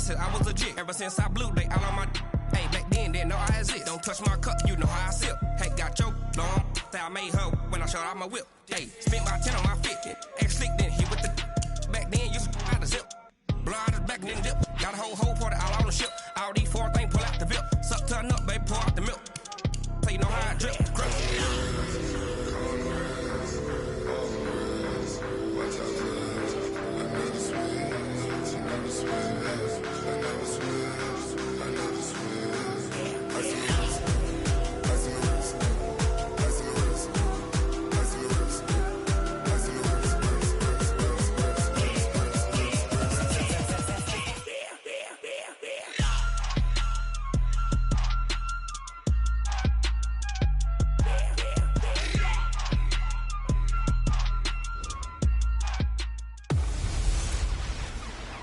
since I was a jit. Ever since I blew, they all on my hey, back then, didn't know I exist. Don't touch my cup, you know how I sip. Hey, got your long, say I made her when I showed out my whip. Hey, spent my 10 on my 50. Ex-slick, then hit with the back then, used to out the zip. Blow out his back, then dip. Got a whole party all on the ship. All these four things, pull out the VIP. Suck, turn up, baby, pour out the milk. So you know how I drip.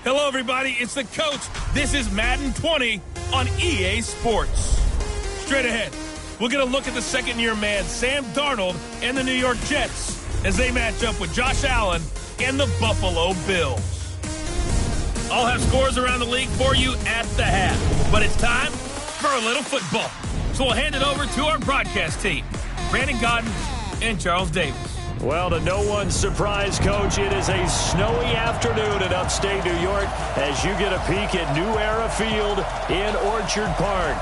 Hello, everybody. It's the coach. This is Madden 20 on EA Sports. Straight ahead, we're going to look at the second-year man, Sam Darnold, and the New York Jets as they match up with Josh Allen and the Buffalo Bills. I'll have scores around the league for you at the half, but it's time for a little football. So we'll hand it over to our broadcast team, Brandon Godden and Charles Davis. Well, to no one's surprise, Coach, it is a snowy afternoon in upstate New York as you get a peek at New Era Field in Orchard Park.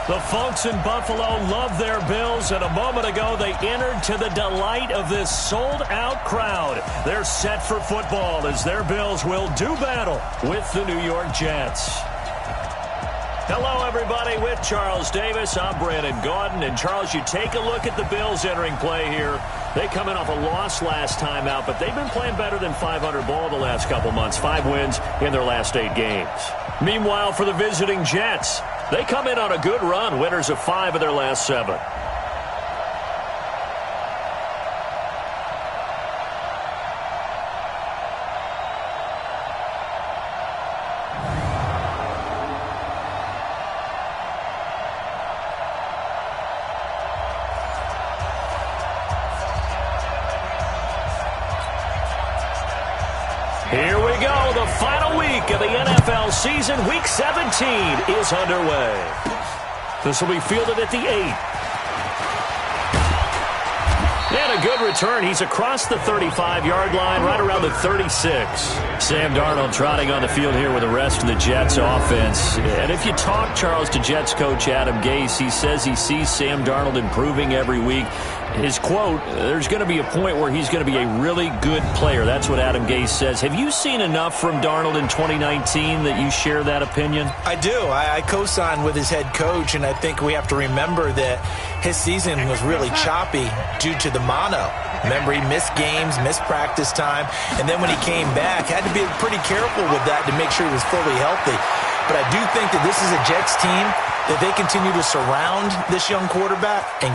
The folks in Buffalo love their Bills, and a moment ago they entered to the delight of this sold-out crowd. They're set for football as their Bills will do battle with the New York Jets. Hello, everybody. With Charles Davis, I'm Brandon Gaudin. And, Charles, you take a look at the Bills entering play here. They come in off a loss last time out, but they've been playing better than 500 ball the last couple months. 5 wins in their last 8 games. Meanwhile, for the visiting Jets, they come in on a good run, winners of 5 of their last 7. Here we go. The final week of the NFL season. Week 17 is underway. This will be fielded at the 8. And a good return. He's across the 35-yard line, right around the 36. Sam Darnold trotting on the field here with the rest of the Jets offense. And if you talk, Charles, to Jets coach Adam Gase, he says he sees Sam Darnold improving every week. His quote, there's going to be a point where he's going to be a really good player. That's what Adam Gase says. Have you seen enough from Darnold in 2019 that you share that opinion? I do. I co-sign with his head coach, and I think we have to remember that his season was really choppy due to the mono. Remember, he missed games, missed practice time, and then when he came back, had to be pretty careful with that to make sure he was fully healthy. But I do think that this is a Jets team that they continue to surround this young quarterback. And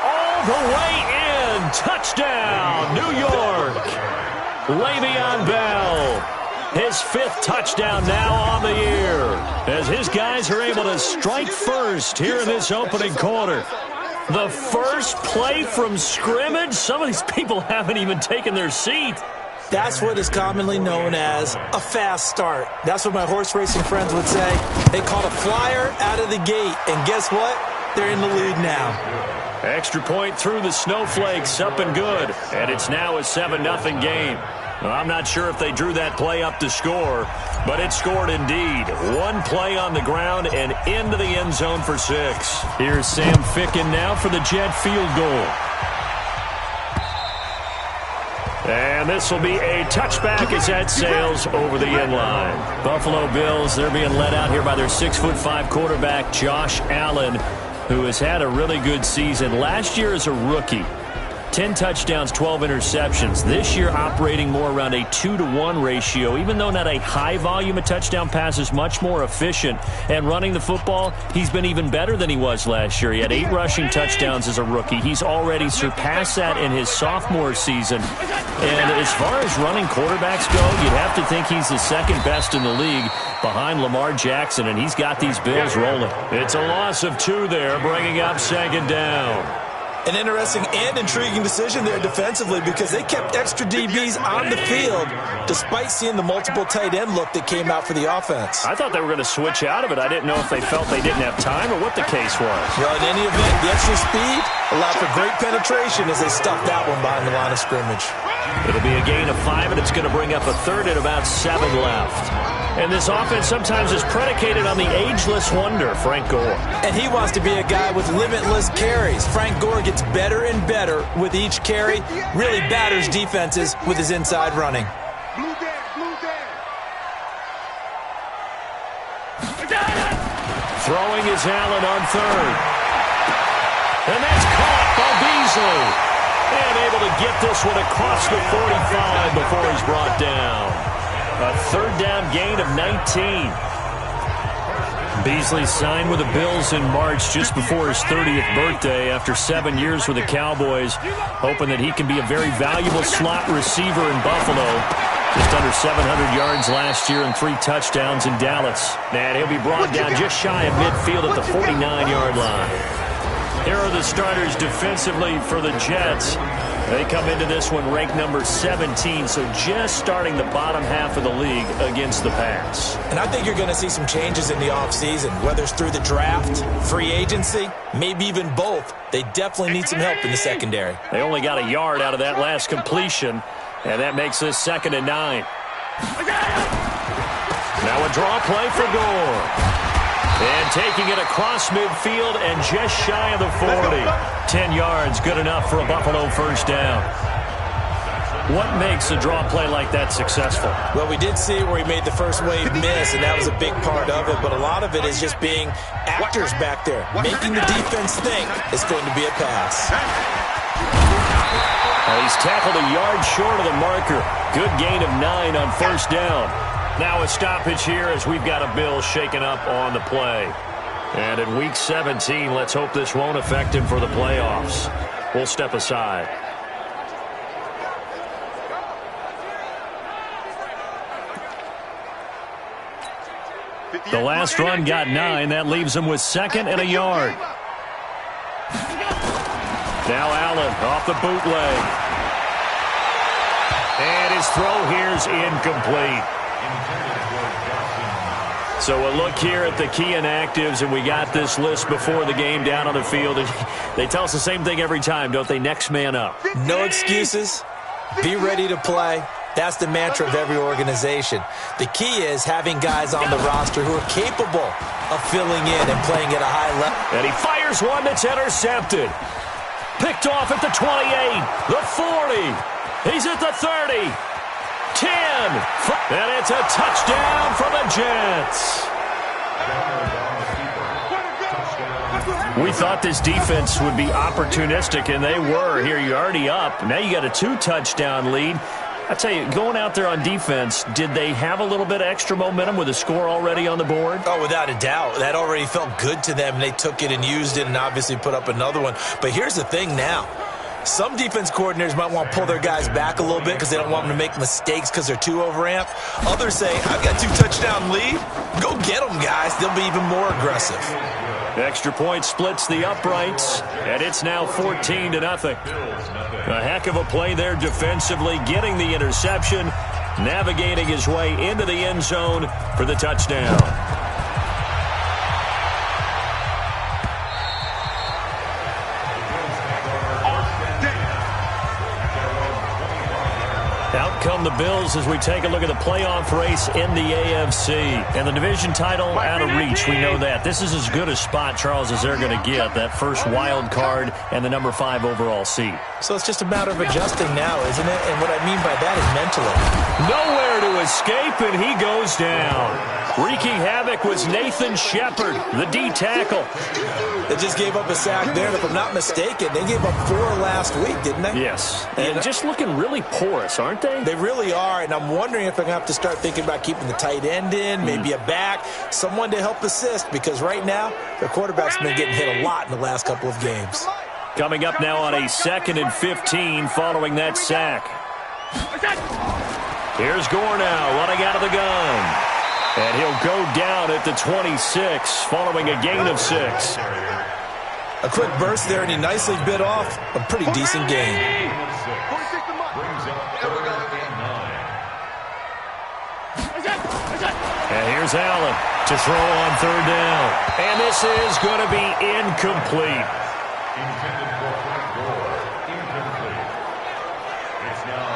all the way in. Touchdown, New York. Le'Veon Bell. His 5th touchdown now on the year as his guys are able to strike first here in this opening quarter. The first play from scrimmage. Some of these people haven't even taken their seat. That's what is commonly known as a fast start. That's what my horse racing friends would say. They caught a flyer out of the gate, and guess what? They're in the lead now. Extra point through the snowflakes, up and good. And it's now a 7-0 game. Well, I'm not sure if they drew that play up to score, but it scored indeed. One play on the ground and into the end zone for 6. Here's Sam Ficken now for the Jet field goal. And this will be a touchback as that sails over the end line. Buffalo Bills, they're being led out here by their 6'5" quarterback, Josh Allen, who has had a really good season. Last year as a rookie, 10 touchdowns, 12 interceptions. This year operating more around a 2-to-1 ratio. Even though not a high volume of touchdown passes, much more efficient. And running the football, he's been even better than he was last year. He had 8 rushing touchdowns as a rookie. He's already surpassed that in his sophomore season. And as far as running quarterbacks go, you'd have to think he's the second best in the league behind Lamar Jackson, and he's got these Bills rolling. It's a loss of 2 there, bringing up second down. An interesting and intriguing decision there defensively because they kept extra DBs on the field despite seeing the multiple tight end look that came out for the offense. I thought they were going to switch out of it. I didn't know if they felt they didn't have time or what the case was. Well, in any event, the extra speed allowed for great penetration as they stuffed that one behind the line of scrimmage. It'll be a gain of 5, and it's going to bring up a third and about 7 left. And this offense sometimes is predicated on the ageless wonder, Frank Gore. And he wants to be a guy with limitless carries. Frank Gore gets better and better with each carry, really batters defenses with his inside running. Throwing is Allen on third. And that's caught by Beasley. And able to get this one across the 45 before he's brought down. A third down gain of 19. Beasley signed with the Bills in March just before his 30th birthday after 7 years with the Cowboys, hoping that he can be a very valuable slot receiver in Buffalo. Just under 700 yards last year and 3 touchdowns in Dallas. And he'll be brought down just shy of midfield at the 49-yard line. Here are the starters defensively for the Jets. They come into this one ranked number 17, so just starting the bottom half of the league against the pass. And I think you're going to see some changes in the offseason, whether it's through the draft, free agency, maybe even both. They definitely need some help in the secondary. They only got a yard out of that last completion, and that makes this 2nd and 9. Now a draw play for Gore. And taking it across midfield and just shy of the 40. 10 yards, good enough for a Buffalo first down. What makes a draw play like that successful? Well, we did see where he made the first wave miss, and that was a big part of it. But a lot of it is just being actors back there, making the defense think it's going to be a pass. Well, he's tackled a yard short of the marker. Good gain of 9 on first down. Now a stoppage here as we've got a Bill shaken up on the play. And in Week 17, let's hope this won't affect him for the playoffs. We'll step aside. The last run got 9. That leaves him with 2nd and a yard. Now Allen off the bootleg. And his throw here's incomplete. So a look here at the key inactives, and we got this list before the game down on the field. And they tell us the same thing every time, don't they? Next man up. No excuses. Be ready to play. That's the mantra of every organization. The key is having guys on the roster who are capable of filling in and playing at a high level. And he fires one that's intercepted. Picked off at the 28, the 40. He's at the 30. 10, and it's a touchdown for the Jets. We thought this defense would be opportunistic, and they were. Here, you're already up. Now you got a 2-touchdown lead. I tell you, going out there on defense, did they have a little bit of extra momentum with a score already on the board? Oh, without a doubt. That already felt good to them, and they took it and used it and obviously put up another one. But here's the thing now. Some defense coordinators might want to pull their guys back a little bit because they don't want them to make mistakes because they're too overamped. Others say, I've got 2-touchdown lead. Go get them, guys. They'll be even more aggressive. Extra point splits the uprights, and it's now 14-0. A heck of a play there defensively, getting the interception, navigating his way into the end zone for the touchdown. Out come the Bills as we take a look at the playoff race in the AFC. And the division title out of reach, we know that. This is as good a spot, Charles, as they're going to get, that first wild card and the number 5 overall seed. So it's just a matter of adjusting now, isn't it? And what I mean by that is mentally. Nowhere to escape, and he goes down. Wreaking havoc was Nathan Shepard, the D tackle. They just gave up a sack there, and if I'm not mistaken, they gave up 4 last week, didn't they? Yes. And just looking really porous, aren't they? They really are, and I'm wondering if they're going to have to start thinking about keeping the tight end in, maybe a back, someone to help assist, because right now, their quarterback's been getting hit a lot in the last couple of games. Coming up now on a 2nd and 15 following that sack. Here's Gore now running out of the gun. And he'll go down at the 26 following a gain of 6. A quick burst there, and he nicely bit off a pretty decent gain. And here's Allen to throw on third down. And this is going to be incomplete.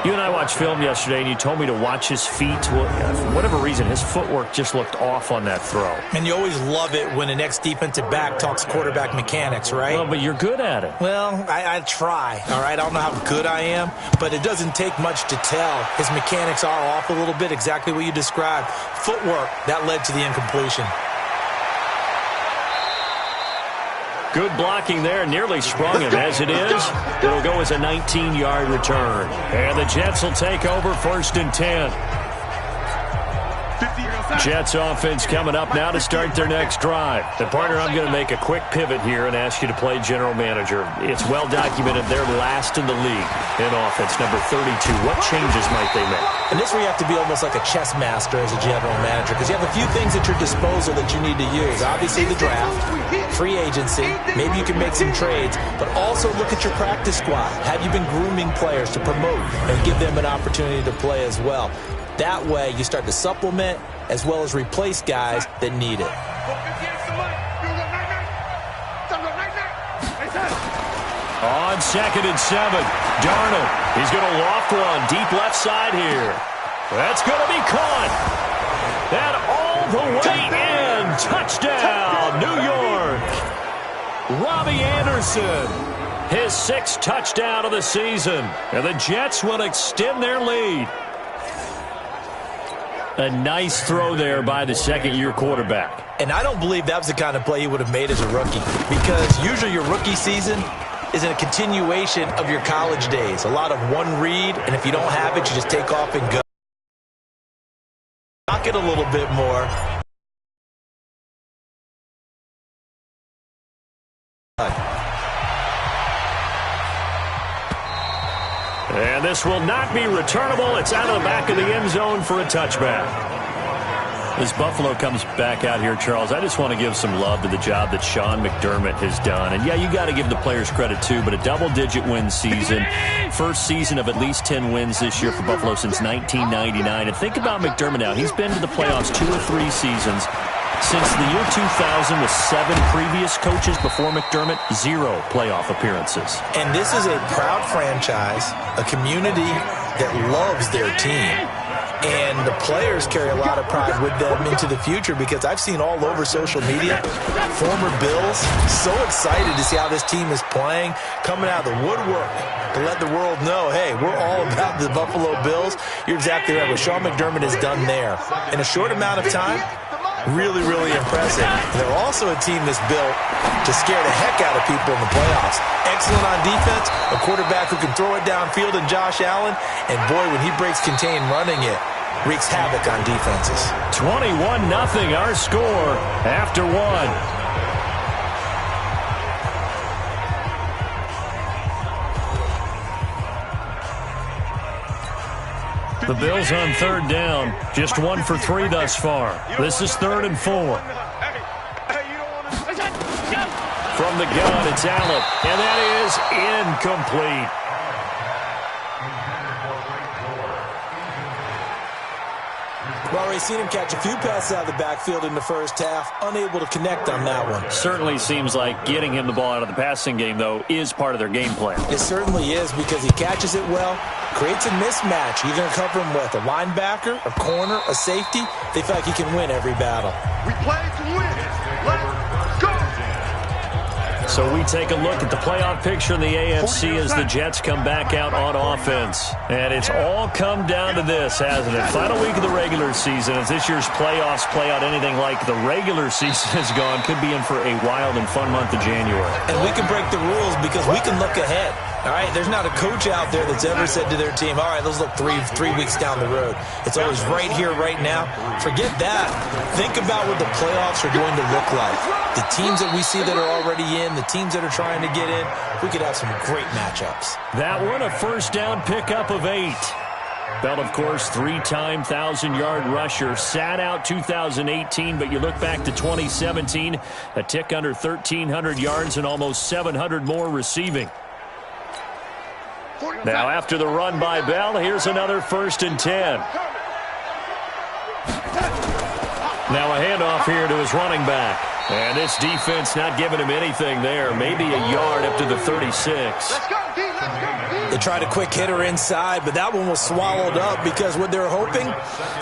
You and I watched film yesterday, and you told me to watch his feet. Well, for whatever reason, his footwork just looked off on that throw. And you always love it when an ex-defensive back talks quarterback mechanics, right? Well, but you're good at it. Well, I try, all right? I don't know how good I am, but it doesn't take much to tell. His mechanics are off a little bit, exactly what you described. Footwork, that led to the incompletion. Good blocking there, nearly sprung him. As it is, it'll go as a 19-yard return. And the Jets will take over 1st and 10. Jets offense coming up now to start their next drive. The partner, I'm going to make a quick pivot here and ask you to play general manager. It's well documented they're last in the league in offense, number 32. What changes might they make? And this is where you have to be almost like a chess master as a general manager, because you have a few things at your disposal that you need to use. Obviously the draft, free agency, maybe you can make some trades, but also look at your practice squad. Have you been grooming players to promote and give them an opportunity to play as well? That way you start to supplement as well as replace guys that need it. On 2nd and 7, Darnold. He's going to loft one deep left side here. That's going to be caught. And all the way in. Touchdown, New York. Robbie Anderson. His 6th touchdown of the season. And the Jets will extend their lead. A nice throw there by the second-year quarterback. And I don't believe that was the kind of play he would have made as a rookie, because usually your rookie season is a continuation of your college days. A lot of one read, and if you don't have it, you just take off and go. Knock it a little bit more. And this will not be returnable. It's out of the back of the end zone for a touchback. As Buffalo comes back out here, Charles, I just want to give some love to the job that Sean McDermott has done. And, yeah, you got to give the players credit, too, but a double-digit win season. First season of at least 10 wins this year for Buffalo since 1999. And think about McDermott now. He's been to the playoffs 2 or 3 seasons. Since the year 2000, with 7 previous coaches before McDermott, 0 playoff appearances. And this is a proud franchise, a community that loves their team. And the players carry a lot of pride with them into the future, because I've seen all over social media, former Bills so excited to see how this team is playing, coming out of the woodwork to let the world know, hey, we're all about the Buffalo Bills. You're exactly right. What Sean McDermott has done there in a short amount of time, really, really impressive. And they're also a team that's built to scare the heck out of people in the playoffs. Excellent on defense, a quarterback who can throw it downfield in Josh Allen, and boy, when he breaks contain running it, wreaks havoc on defenses. 21-0 our score after 1. The Bills on 3rd down, just 1 for 3 thus far. This is 3rd and 4. From the gun, it's Allen, and that is incomplete. Well, we've seen him catch a few passes out of the backfield in the first half, unable to connect on that one. Certainly seems like getting him the ball out of the passing game, though, is part of their game plan. It certainly is, because he catches it well, creates a mismatch. You're going to cover him with a linebacker, a corner, a safety. They feel like he can win every battle. We play to win. Let's go. So we take a look at the playoff picture in the AFC as the Jets come back out on offense. And it's all come down to this, hasn't it? Final week of the regular season. As this year's playoffs play out anything like the regular season has gone, could be in for a wild and fun month of January. And we can break the rules because we can look ahead. All right, there's not a coach out there that's ever said to their team, all right, let's look three weeks down the road. It's always right here, right now. Forget that. Think about what the playoffs are going to look like. The teams that we see that are already in, the teams that are trying to get in, we could have some great matchups. That one, a first down pickup of 8. Bell, of course, 3-time 1,000-yard rusher. Sat out 2018, but you look back to 2017, a tick under 1,300 yards and almost 700 more receiving. Now after the run by Bell, here's another 1st and 10. Now a handoff here to his running back. And this defense not giving him anything there. Maybe a yard up to the 36. They tried a quick hitter inside, but that one was swallowed up because what they're hoping,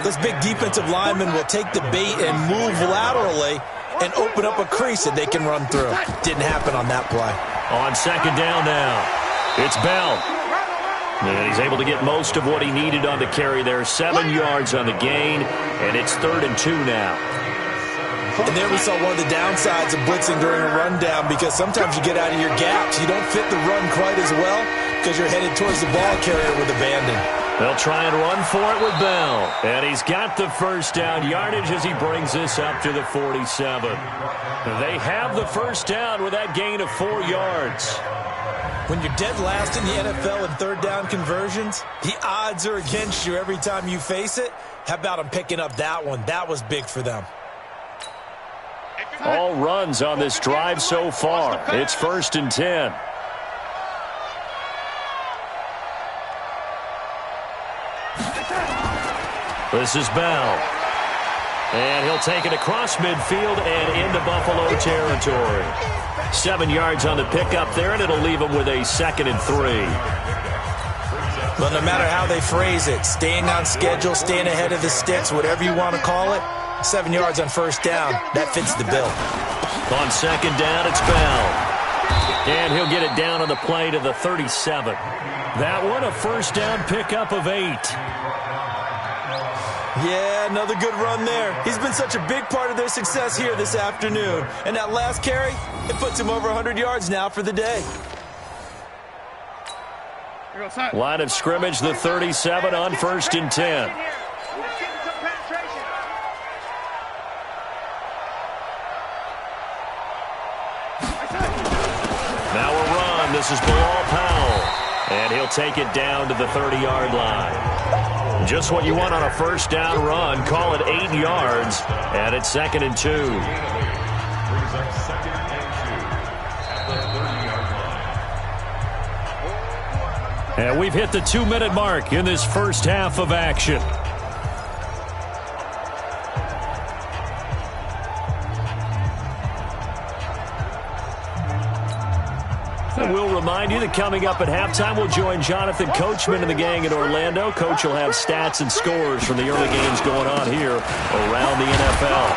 this big defensive lineman will take the bait and move laterally and open up a crease that they can run through. Didn't happen on that play. On 2nd down now, it's Bell. And he's able to get most of what he needed on the carry there. 7 yards on the gain, and it's 3rd and 2 now. And there we saw one of the downsides of blitzing during a rundown, because sometimes you get out of your gaps. You don't fit the run quite as well because you're headed towards the ball carrier with abandon. They'll try and run for it with Bell. And he's got the 1st down yardage as he brings this up to the 47. They have the 1st down with that gain of 4 yards. When you're dead last in the NFL in 3rd down conversions, the odds are against you every time you face it. How about them picking up that one? That was big for them. All runs on this drive so far. It's 1st and 10. This is Bell. And he'll take it across midfield and into Buffalo territory. 7 yards on the pickup there, and it'll leave him with a 2nd and 3. Well, no matter how they phrase it, staying on schedule, staying ahead of the sticks, whatever you want to call it, 7 yards on 1st down, that fits the bill. On 2nd down, it's Bell. And he'll get it down on the play to the 37. That one, a 1st down pickup of 8. Yeah, another good run there. He's been such a big part of their success here this afternoon. And that last carry, it puts him over 100 yards now for the day. Line of scrimmage, the 37 on 1st and 10. Now a run. This is Bilal Powell. And he'll take it down to the 30-yard line. Just what you want on a 1st down run. Call it 8 yards. And it's 2nd and 2. And we've hit the 2-minute mark in this first half of action. And we'll remind you that coming up at halftime, we'll join Jonathan Coachman and the gang in Orlando. Coach will have stats and scores from the early games going on here around the NFL.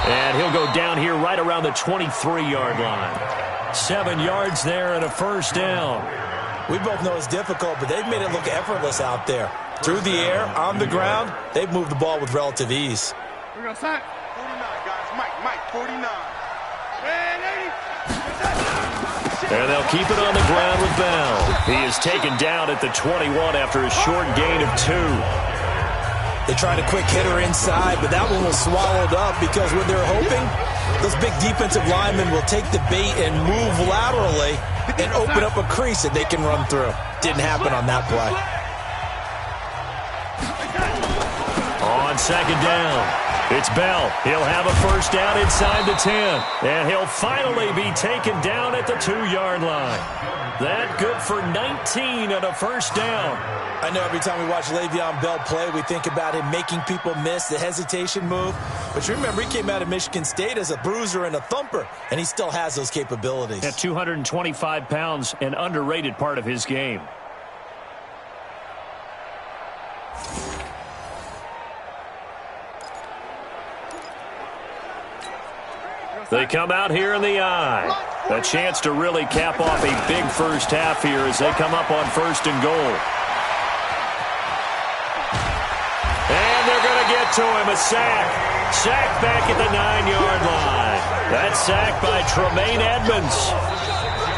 And he'll go down here right around the 23-yard line. 7 yards there and a 1st down. We both know it's difficult, but they've made it look effortless out there. Through the air, on the ground, they've moved the ball with relative ease. We're going to sack. 49, guys. Mike, 49. And they'll keep it on the ground with Bell. He is taken down at the 21 after a short gain of 2. They tried a quick hitter inside, but that one was swallowed up because what they're hoping, those big defensive linemen will take the bait and move laterally and open up a crease that they can run through. Didn't happen on that play. On 2nd down, it's Bell. He'll have a 1st down inside the 10. And he'll finally be taken down at the 2-yard line. That good for 19 and a 1st down. I know every time we watch Le'Veon Bell play, we think about him making people miss the hesitation move. But you remember, he came out of Michigan State as a bruiser and a thumper, and he still has those capabilities. At 225 pounds, an underrated part of his game. They come out here in the eye. A chance to really cap off a big first half here as they come up on 1st and goal. And they're going to get to him. A sack. Sack back at the 9-yard line. That sack by Tremaine Edmonds.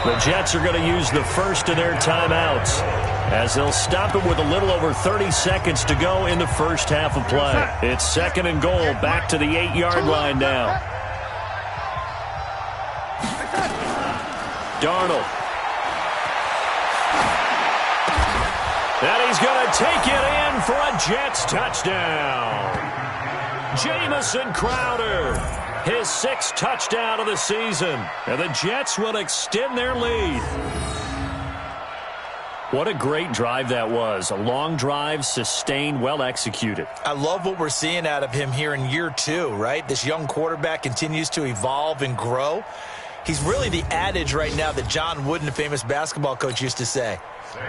The Jets are going to use the first of their timeouts as they'll stop it with a little over 30 seconds to go in the first half of play. It's 2nd and goal back to the 8-yard line now. Darnold. And he's going to take it in for a Jets touchdown. Jamison Crowder, his 6th touchdown of the season. And the Jets will extend their lead. What a great drive that was. A long drive, sustained, well executed. I love what we're seeing out of him here in year 2, right? This young quarterback continues to evolve and grow. He's really the adage right now that John Wooden, the famous basketball coach, used to say.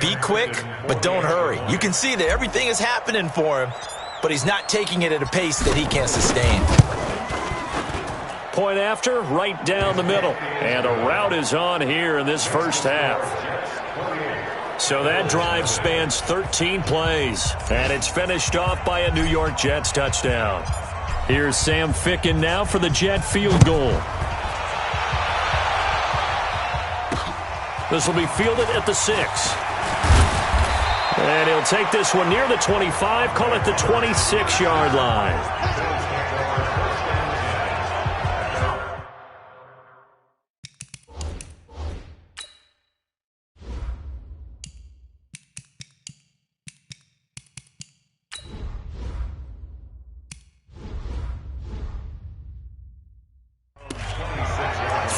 Be quick, but don't hurry. You can see that everything is happening for him, but he's not taking it at a pace that he can't sustain. Point after, right down the middle. And a route is on here in this first half. So that drive spans 13 plays, and it's finished off by a New York Jets touchdown. Here's Sam Ficken now for the Jet field goal. This will be fielded at the 6. And he'll take this one near the 25, call it the 26-yard line.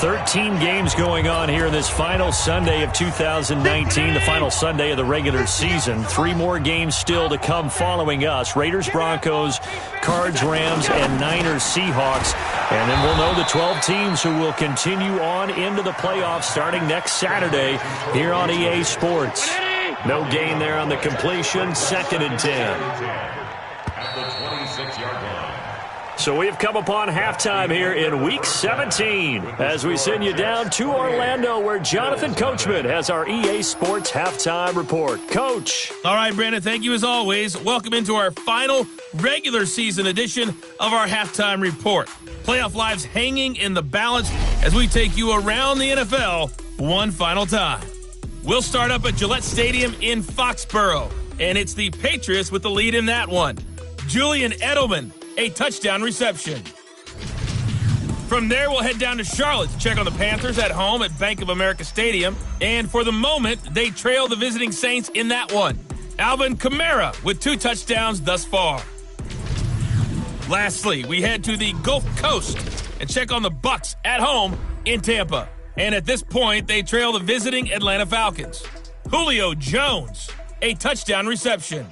13 games going on here in this final Sunday of 2019, the final Sunday of the regular season. 3 more games still to come following us. Raiders, Broncos, Cards, Rams, and Niners, Seahawks. And then we'll know the 12 teams who will continue on into the playoffs starting next Saturday here on EA Sports. No gain there on the completion. 2nd and 10. At the 26-yard line. So we've come upon halftime here in Week 17 as we send you down to Orlando where Jonathan Coachman has our EA Sports Halftime Report. Coach. All right, Brandon, thank you as always. Welcome into our final regular season edition of our Halftime Report. Playoff lives hanging in the balance as we take you around the NFL one final time. We'll start up at Gillette Stadium in Foxborough, and it's the Patriots with the lead in that one. Julian Edelman, a touchdown reception. From there, we'll head down to Charlotte to check on the Panthers at home at Bank of America Stadium. And for the moment, they trail the visiting Saints in that one. Alvin Kamara with 2 touchdowns thus far. Lastly, we head to the Gulf Coast and check on the Bucs at home in Tampa. And at this point, they trail the visiting Atlanta Falcons. Julio Jones, a touchdown reception.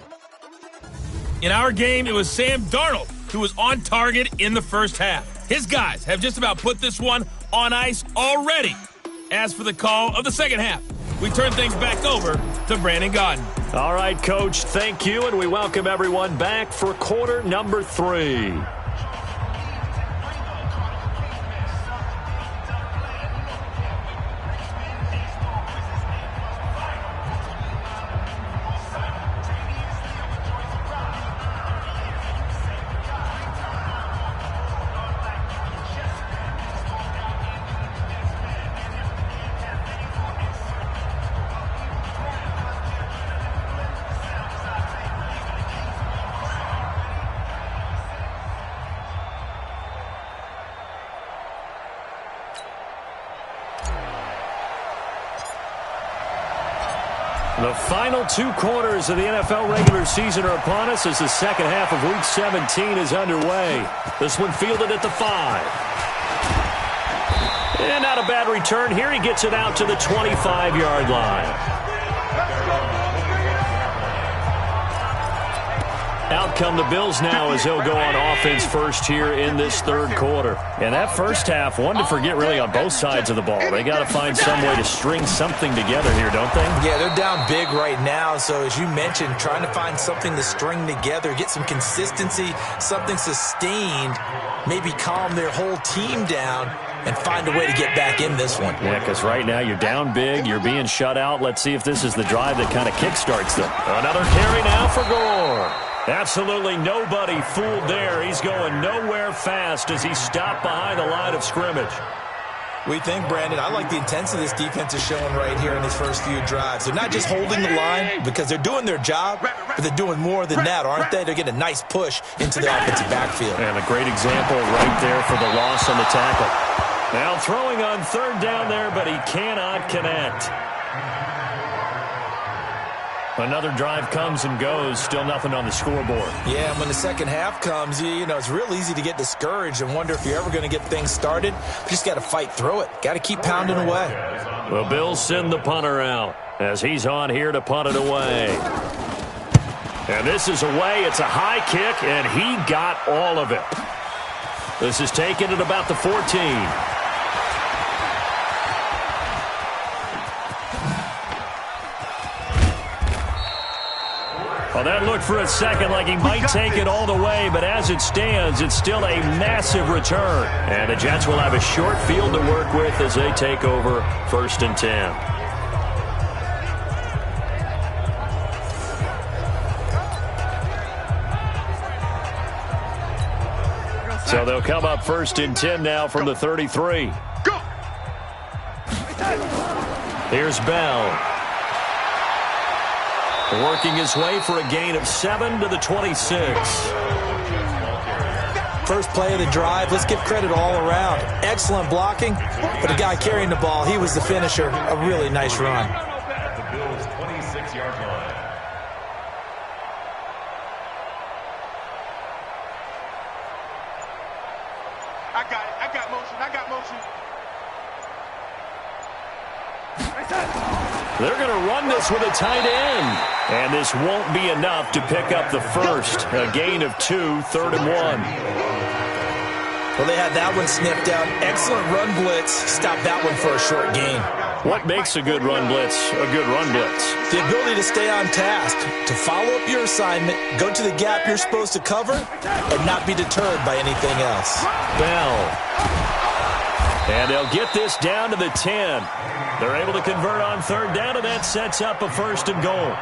In our game, it was Sam Darnold who was on target in the first half. His guys have just about put this one on ice already. As for the call of the second half, we turn things back over to Brandon Gaudin. All right, Coach, thank you, and we welcome everyone back for quarter number 3. The final 2 quarters of the NFL regular season are upon us as the second half of Week 17 is underway. This one fielded at the 5. And not a bad return here. He gets it out to the 25-yard line. Out come the Bills now as they'll go on offense first here in this third quarter. And that first half, one to forget really on both sides of the ball. They got to find some way to string something together here, don't they? Yeah, they're down big right now. So as you mentioned, trying to find something to string together, get some consistency, something sustained, maybe calm their whole team down and find a way to get back in this one. Yeah, because right now you're down big, you're being shut out. Let's see if this is the drive that kind of kickstarts them. Another carry now for Gore. Absolutely nobody fooled there. He's going nowhere fast as he stopped behind the line of scrimmage. We think, Brandon, I like the intensity this defense is showing right here in these first few drives. They're not just holding the line because they're doing their job, but they're doing more than that, aren't they? They're getting a nice push into the offensive backfield. And a great example right there for the loss on the tackle. Now throwing on third down there, but he cannot connect. Another drive comes and goes, still nothing on the scoreboard. Yeah, and when the second half comes, you know, it's real easy to get discouraged and wonder if you're ever going to get things started. You just got to fight through it. Got to keep pounding away. The Bills send the punter out as he's on here to punt it away. And this is away. It's a high kick, and he got all of it. This is taken at about the 14. Well, that looked for a second like he might take it all the way, but as it stands, it's still a massive return. And the Jets will have a short field to work with as they take over 1st and 10. So they'll come up 1st and 10 now from the 33. Here's Bell. Working his way for a gain of 7 to the 26. First play of the drive. Let's give credit all around. Excellent blocking, but the guy carrying the ball, he was the finisher. A really nice run. At the Bills' 26-yard line. I got motion. They're going to run this with a tight end. And this won't be enough to pick up the first. A gain of 2, 3rd and 1. Well, they had that one sniffed out. Excellent run blitz. Stop that one for a short gain. What makes a good run blitz a good run blitz? The ability to stay on task, to follow up your assignment, go to the gap you're supposed to cover, and not be deterred by anything else. Bell. And they'll get this down to the 10. They're able to convert on 3rd down, and that sets up a 1st and goal.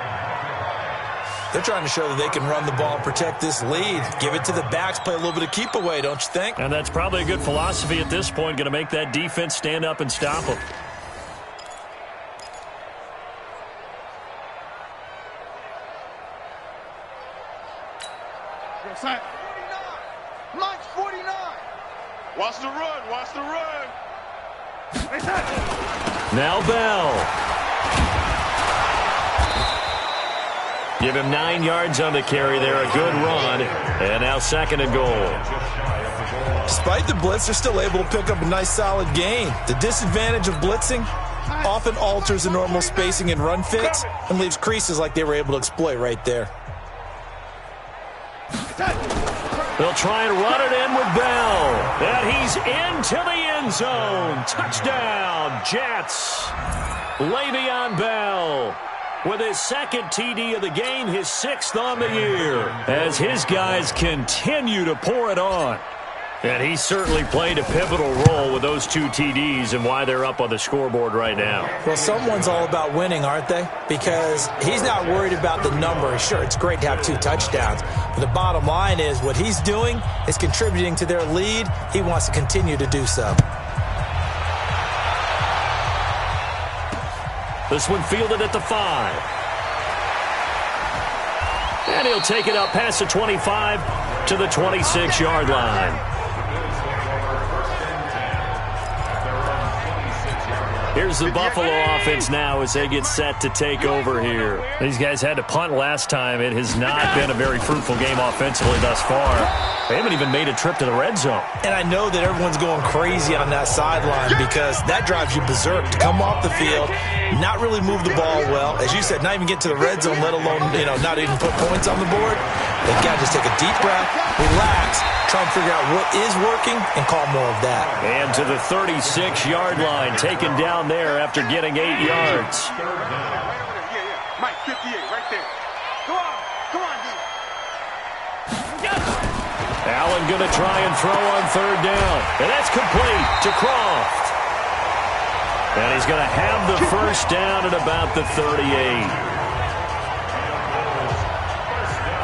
They're trying to show that they can run the ball and protect this lead. Give it to the backs, play a little bit of keep away, don't you think? And that's probably a good philosophy at this point, going to make that defense stand up and stop them. Mike's 49. Watch the run. Now Bell. Give him 9 yards on the carry there. A good run. And now 2nd and goal. Despite the blitz, they're still able to pick up a nice solid gain. The disadvantage of blitzing often alters the normal spacing and run fits and leaves creases like they were able to exploit right there. They'll try and run it in with Bell. And he's into the end zone. Touchdown, Jets. Le'Veon Bell with his 2nd TD of the game, his 6th on the year, as his guys continue to pour it on. And he certainly played a pivotal role with those 2 TDs and why they're up on the scoreboard right now. Well, someone's all about winning, aren't they? Because he's not worried about the number. Sure, it's great to have 2 touchdowns. But the bottom line is what he's doing is contributing to their lead. He wants to continue to do so. This one fielded at the 5. And he'll take it up past the 25 to the 26-yard line. Here's the Buffalo offense now as they get set to take over here. These guys had to punt last time. It has not been a very fruitful game offensively thus far. They haven't even made a trip to the red zone. And I know that everyone's going crazy on that sideline because that drives you berserk to come off the field, not really move the ball well. As you said, not even get to the red zone, let alone, not even put points on the board. They've got to just take a deep breath, relax, try and figure out what is working and call more of that. And to the 36-yard line, taken down there after getting 8 yards. Mike, 58, right there. Come on, dude. Allen going to try and throw on 3rd down. And that's complete to Croft. And he's going to have the 1st down at about the 38.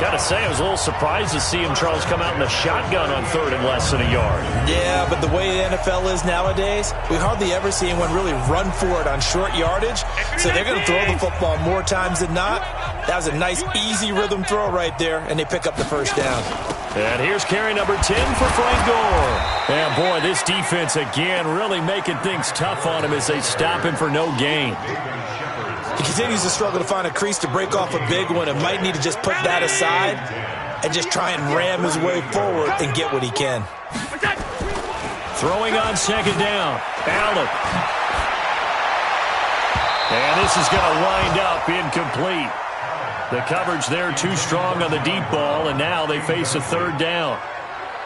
Got to say, I was a little surprised to see him, Charles, come out in the shotgun on 3rd and less than a yard. Yeah, but the way the NFL is nowadays, we hardly ever see anyone really run for it on short yardage. So they're going to throw the football more times than not. That was a nice, easy rhythm throw right there, and they pick up the 1st down. And here's carry number 10 for Frank Gore. And, boy, this defense, again, really making things tough on him as they stop him for no gain. He continues to struggle to find a crease to break off a big one and might need to just put that aside and just try and ram his way forward and get what he can. Throwing on second down. Allen. And this is going to wind up incomplete. The coverage there too strong on the deep ball, and now they face a third down.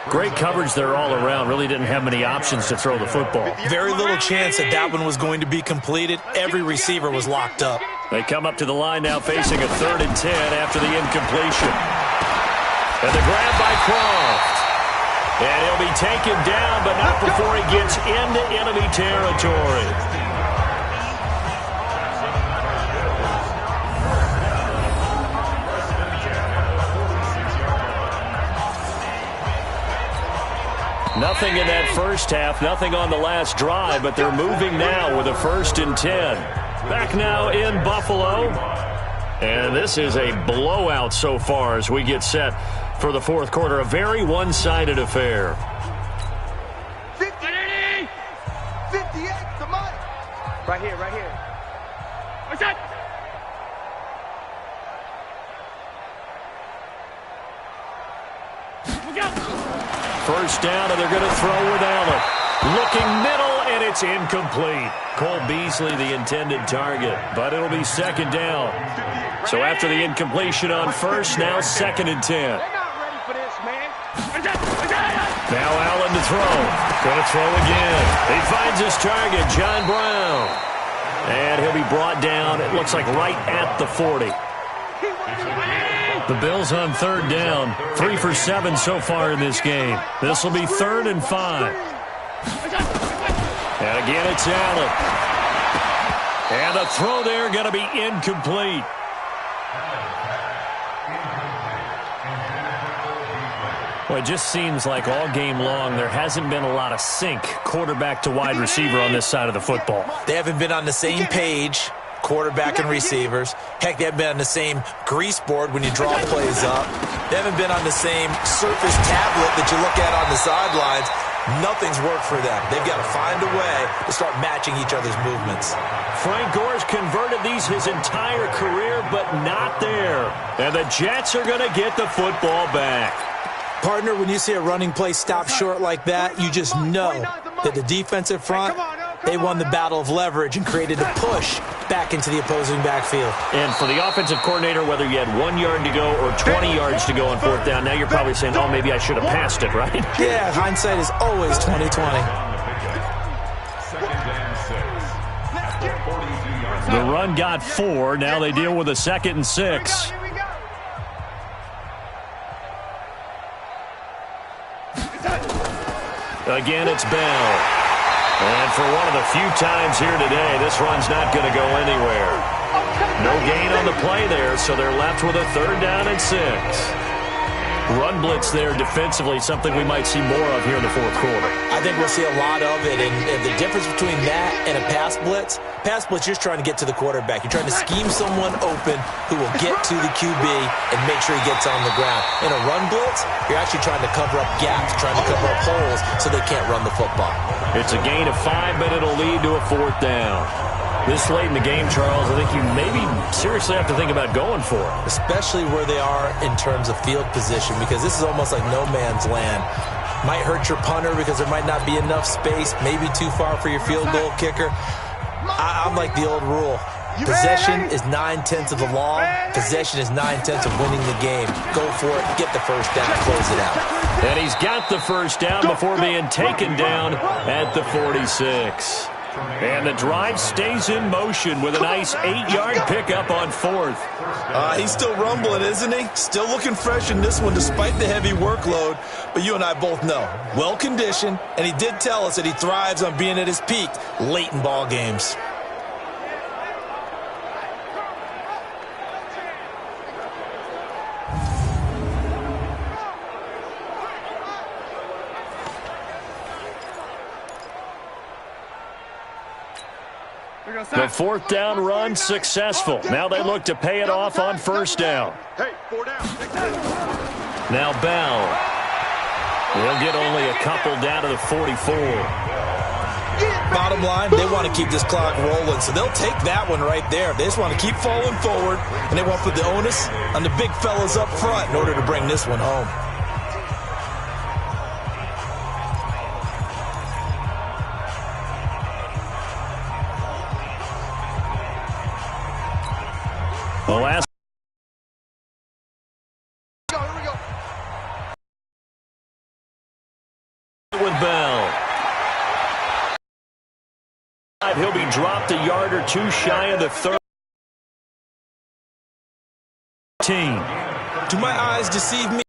Great coverage there all around. Really didn't have many options to throw the football. Very little chance that that one was going to be completed. Every receiver was locked up. They come up to the line now facing a 3rd and 10 after the incompletion. And the grab by Croft. And he'll be taken down, but not before he gets into enemy territory. Nothing in that first half, nothing on the last drive, but they're moving now with a 1st and 10. Back now in Buffalo. And this is a blowout so far as we get set for the 4th quarter. A very one-sided affair. 50, 58, come on. Right here, right here. What's that? First down, and they're going to throw with Allen. Looking middle, and it's incomplete. Cole Beasley, the intended target, but it'll be 2nd down. So after the incompletion on 1st, now 2nd and 10. They're not ready for this, man. Now Allen to throw. Going to throw again. He finds his target, John Brown. And he'll be brought down, it looks like right at the 40. The Bills on 3rd down. 3 for 7 so far in this game. This will be 3rd and 5. And again, it's Allen. And the throw there going to be incomplete. Well, it just seems like all game long there hasn't been a lot of sync quarterback to wide receiver on this side of the football. They haven't been on the same page, quarterback and receivers. Heck, they haven't been on the same grease board when you draw plays up. They haven't been on the same surface tablet that you look at on the sidelines. Nothing's worked for them. They've got to find a way to start matching each other's movements. Frank Gore's converted these his entire career, but not there. And the Jets are going to get the football back. Partner, when you see a running play stop short like that, you just know that the defensive front, they won the battle of leverage and created a push back into the opposing backfield. And for the offensive coordinator, whether you had 1 yard to go or 20 yards to go on 4th down, now you're probably saying, oh, maybe I should have passed it, right? Yeah, hindsight is always 20/20. The run got 4. Now they deal with a 2nd and 6. Again, it's Bell. And for one of the few times here today, this run's not going to go anywhere. No gain on the play there, so they're left with a 3rd down and 6. Run blitz there defensively, something we might see more of here in the 4th quarter. I think we'll see a lot of it, and the difference between that and a pass blitz, you're just trying to get to the quarterback. You're trying to scheme someone open who will get to the QB and make sure he gets on the ground. In a run blitz, you're actually trying to cover up gaps, trying to cover up holes so they can't run the football. It's a gain of 5, but it'll lead to a 4th down. This late in the game, Charles, I think you maybe seriously have to think about going for it. Especially where they are in terms of field position, because this is almost like no man's land. Might hurt your punter because there might not be enough space, maybe too far for your field goal kicker. I'm like the old rule. Possession is 9/10 of the law. Possession is 9/10 of winning the game. Go for it, get the first down, close it out. And he's got the first down before being taken down at the 46. And the drive stays in motion with a nice 8-yard pickup on 4th. He's still rumbling, isn't he? Still looking fresh in this one despite the heavy workload. But you and I both know, well-conditioned, and he did tell us that he thrives on being at his peak late in ball games. The 4th down run successful. Now they look to pay it off on 1st down. Hey, 4 down. Now Bell. He'll get only a couple down to the 44. Bottom line, they want to keep this clock rolling, so they'll take that one right there. They just want to keep falling forward, and they want to put the onus on the big fellas up front in order to bring this one home. The last with Bell. He'll be dropped a yard or two shy of the 13. Do my eyes deceive me?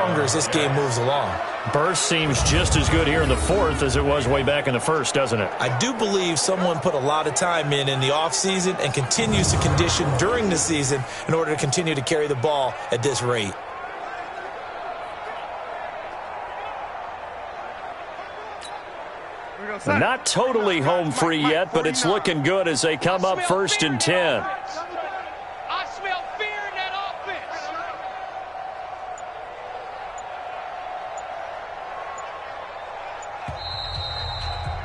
Longer as this game moves along. Burst seems just as good here in the fourth as it was way back in the first, doesn't it? I do believe someone put a lot of time in the offseason and continues to condition during the season in order to continue to carry the ball at this rate. Not totally home free yet, but it's looking good as they come up 1st and 10. I smell fear in that offense.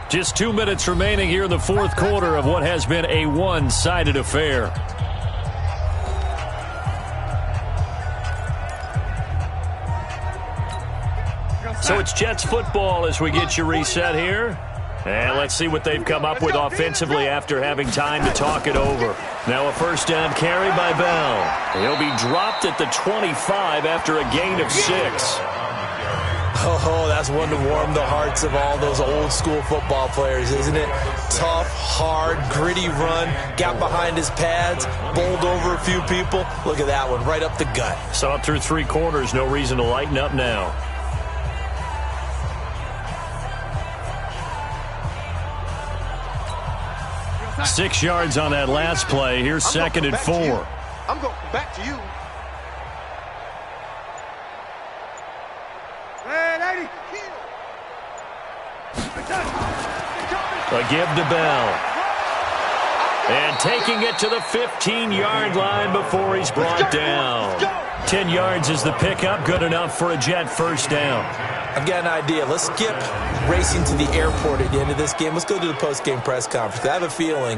Just 2 minutes remaining here in the fourth quarter of what has been a one-sided affair. So it's Jets football as we get you reset here. And let's see what they've come up with offensively after having time to talk it over. Now a first down carry by Bell. He'll be dropped at the 25 after a gain of 6. Oh, that's one to warm the hearts of all those old school football players, isn't it? Tough, hard, gritty run, got behind his pads, bowled over a few people. Look at that one, right up the gut. Saw it through 3 quarters, no reason to lighten up now. 6 yards on that last play. Here's 2nd and 4. I'm going to come back to you. A give to Bell. And taking it to the 15-yard line before he's brought down. 10 yards is the pickup. Good enough for a Jet first down. I've got an idea. Let's skip racing to the airport at the end of this game. Let's go to the post-game press conference. I have a feeling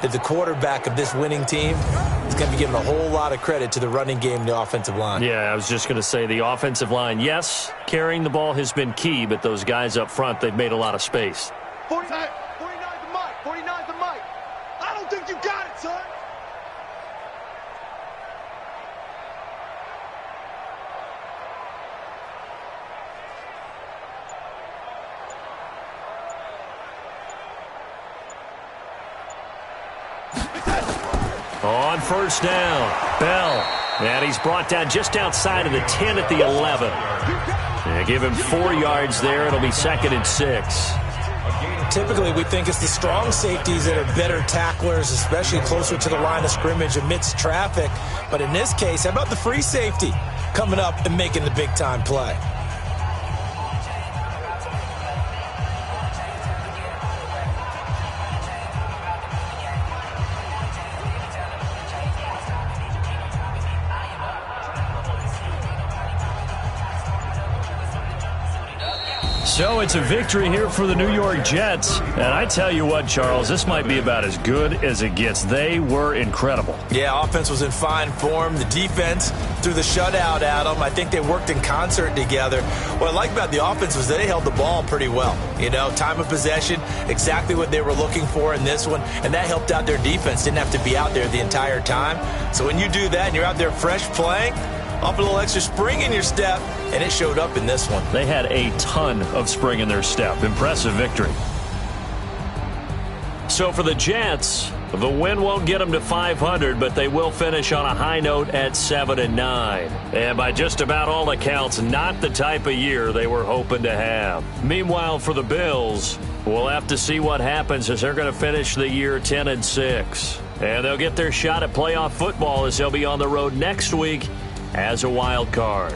that the quarterback of this winning team is going to be given a whole lot of credit to the running game and the offensive line. Yeah, I was just going to say the offensive line, yes, carrying the ball has been key, but those guys up front, they've made a lot of space. 49's the mic. 49's the mic. I don't think you got it, son. On first down, Bell. And he's brought down just outside of the 10 at the 11. Yeah, give him 4 yards there. It'll be 2nd and 6. Typically, we think it's the strong safeties that are better tacklers, especially closer to the line of scrimmage amidst traffic. But in this case, how about the free safety coming up and making the big-time play? So it's a victory here for the New York Jets. And I tell you what, Charles, this might be about as good as it gets. They were incredible. Yeah, offense was in fine form. The defense threw the shutout at them. I think they worked in concert together. What I like about the offense was that they held the ball pretty well. You know, time of possession, exactly what they were looking for in this one. And that helped out their defense. Didn't have to be out there the entire time. So when you do that and you're out there fresh playing, off a little extra spring in your step, and it showed up in this one. They had a ton of spring in their step. Impressive victory. So for the Jets, the win won't get them to 500, but they will finish on a high note at 7-9. And by just about all accounts, not the type of year they were hoping to have. Meanwhile, for the Bills, we'll have to see what happens as they're going to finish the year 10-6. And they'll get their shot at playoff football as they'll be on the road next week as a wild card.